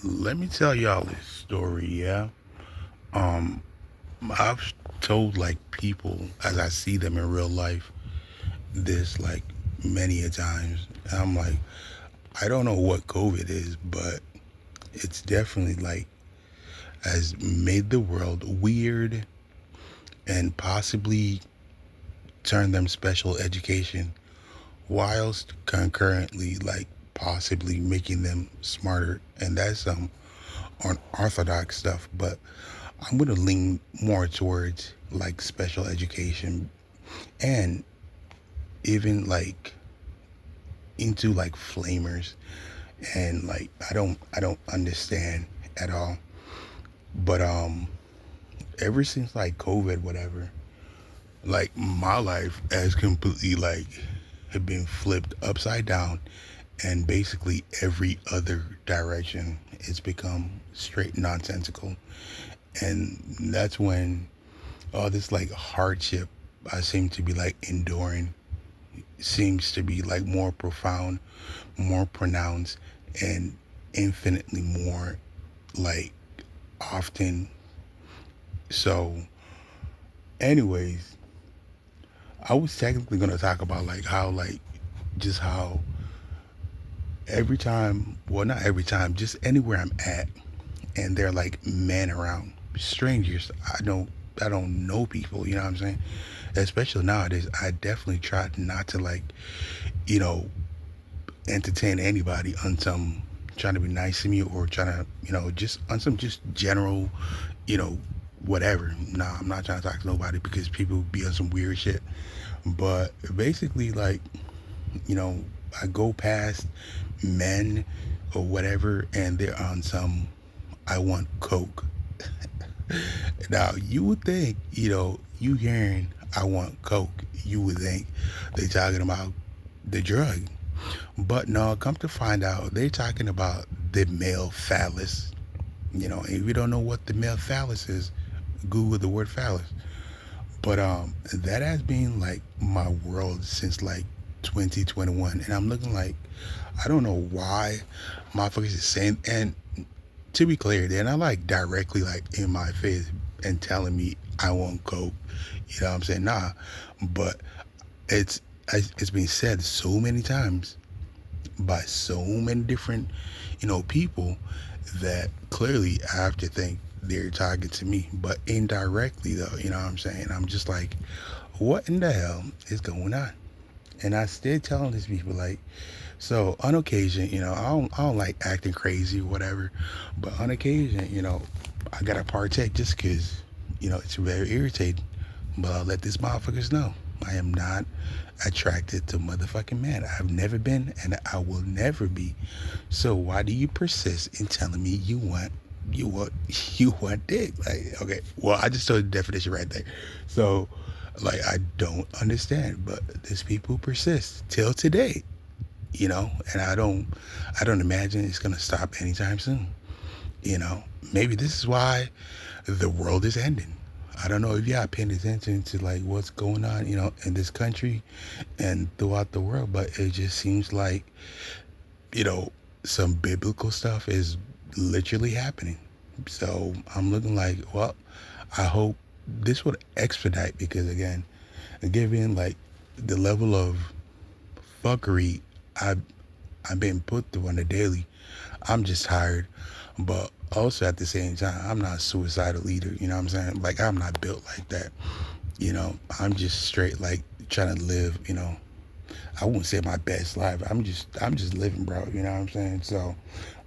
Let me tell y'all this story, yeah? Um, I've told like people as I see them in real life this like many a times. I'm like, I don't know what COVID is, but it's definitely like has made the world weird and possibly turned them special education whilst concurrently like possibly making them smarter. And that's unorthodox stuff, but I'm going to lean more towards like special education and even like into like flamers and like I don't understand at all. But ever since like COVID whatever, like my life has completely like have been flipped upside down and basically every other direction it's become straight nonsensical. And that's when all this like hardship I seem to be like enduring seems to be like more profound, more pronounced, and infinitely more like often. So, anyways, I was technically gonna talk about like how like just how every time, well, not every time, just anywhere I'm at, and they're like men around, strangers. I don't know people. You know what I'm saying? Especially nowadays, I definitely try not to like you know entertain anybody on some trying to be nice to me or trying to just on some just general you know whatever. Nah, I'm not trying to talk to nobody because people be on some weird shit. But basically, like you know, I go past men or whatever, and they're on some. I want coke. Now you would think, you hearing I want coke, you would think they talking about the drug. But no, come to find out, they're talking about the male phallus. If you don't know what the male phallus is, Google the word phallus. But that has been like my world since like 2021, and I'm looking like I don't know why motherfuckers is saying. And to be clear, they're not like directly like in my face and telling me I want coke. You know what I'm saying? Nah, but it's it's been said so many times by so many different people that clearly I have to think they're talking to me, but indirectly though. You know what I'm saying? I'm just like, what in the hell is going on? And I still telling these people like, so on occasion, I don't like acting crazy or whatever, but on occasion, I gotta partake just because, it's very irritating. But I'll let these motherfuckers know I am not attracted to motherfucking men. I've never been, and I will never be. So why do you persist in telling me you want you want dick? Like, okay, well, I just told you the definition right there. So, like, I don't understand, but there's people who persist till today, and I don't imagine it's gonna stop anytime soon. Maybe this is why the world is ending. I don't know if y'all paying attention to like what's going on, in this country and throughout the world, but it just seems like, you know, some biblical stuff is literally happening. So I'm looking like, well, I hope this would expedite because again, given like the level of fuckery I've I've been put through on a daily, I'm just tired. But also at the same time, I'm not suicidal either. You know what I'm saying? Like I'm not built like that. I'm just straight like trying to live. I wouldn't say my best life. I'm just living, bro. You know what I'm saying? So,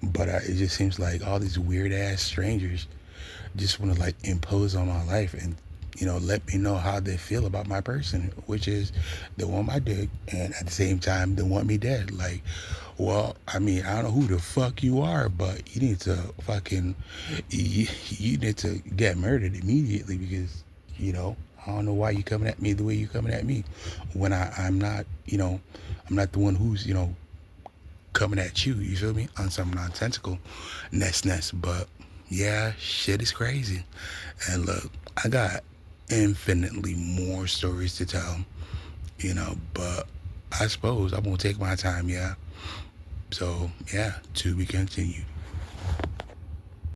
but it just seems like all these weird ass strangers just want to like impose on my life and let me know how they feel about my person, which is they want my dick and at the same time they want me dead. Like, well, I mean, I don't know who the fuck you are, but you need to fucking you need to get murdered immediately because you know I don't know why you coming at me the way you coming at me when I'm not I'm not the one who's coming at you. You feel me? On some nonsensical ness. But yeah, shit is crazy. And look, I got infinitely more stories to tell, but I suppose I'm gonna take my time, yeah. So yeah, to be continued.